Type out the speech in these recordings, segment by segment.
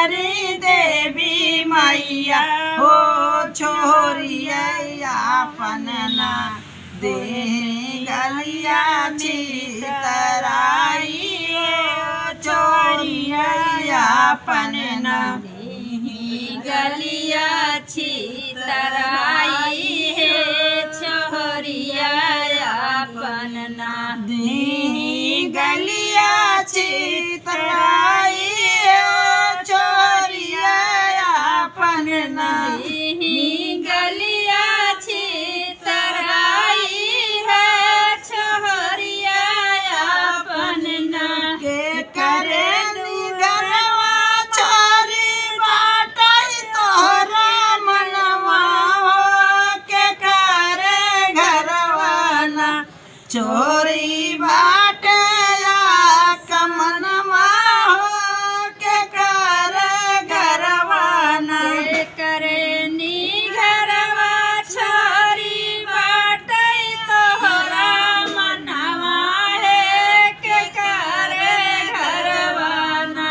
करी देवी मैया हो छोरिया अपन ना दे गलिया चितराई छोरिया अपन ना गलिया छितराई है छोरिया अपन ना दी गलिया चितराई छोरिया अपन ना गलिया छितराई है छोरिया अपन ना के करे गरवा छोरी बाटई तोहरा मनवा हो के करे घरवा ना चोरी बाटे कमनवा हो के करे घरवा ना करे नी घरवा छोरी बाटई तोहरा मनवा है के करे घरवा ना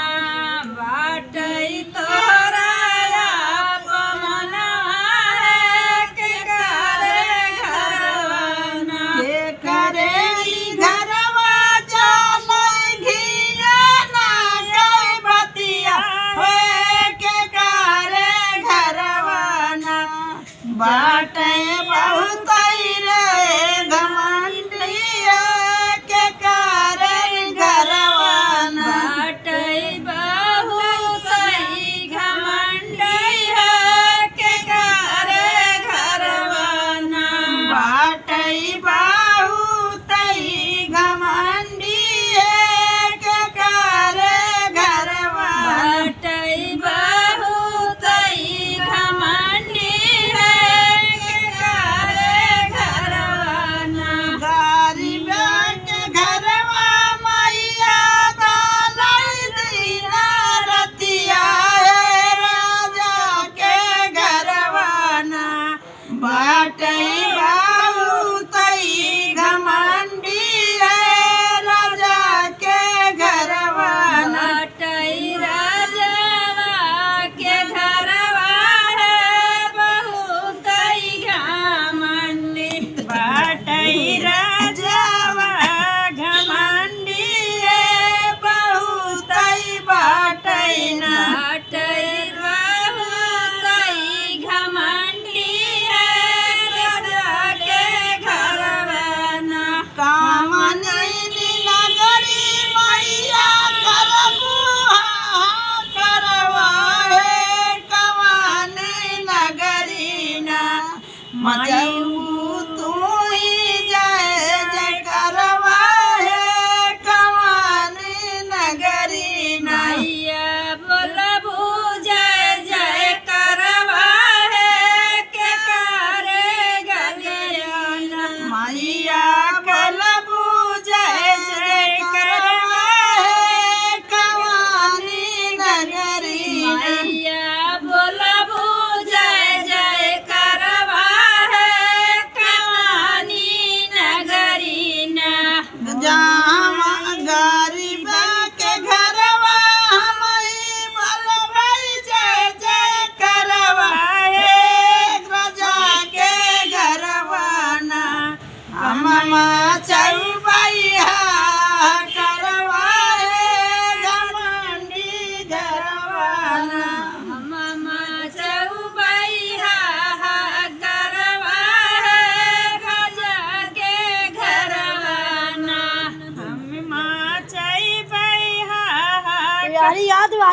बाटई तोहरा मनवा है के करे घरवा ना के करे घरवा चलई घिया ना गई बतिया हो के करे घरवा ना बाटे बहुत रे घमंडिया के करे घरवा ना बाटई बहुत घमंडई है के करे घरवा ना बाटई बहुत घमंडिया के करे घरवा बाटई बहुत घमंडी है के करे घरवा ना गरीब के घरवा मैया दालई दीना रतिया है राजा के घरवा ना बाटई बहुत घमंडी है राजा के घरवा ना बाटई राजवा के घरवा है बहुत घमंडी बाटई राजावा घमंडी है बहुत बाटई ना बाटई बहुत घमंडी है राजा के घरवा ना कामन नगरी मैया करबू करवा है कवन नगरी ना मजबू तू ही जय जय करवा है कवन नगरी ना मैया बोलबू जय जय करवा है के करे गलिया ना मैया कलबू जय जय करवा है कवानी नगरी ना मैया बोलबू जय जय करवा है कवानी नगरी ना जामा गरीब के घरवा हमई बलबई जय जय करवा है राजा के घरवा ना हम चौबई करवा है घमंडी घरवा ना मामा चौबैया करवा है राजा के घरवा ना हम चौबई यारी याद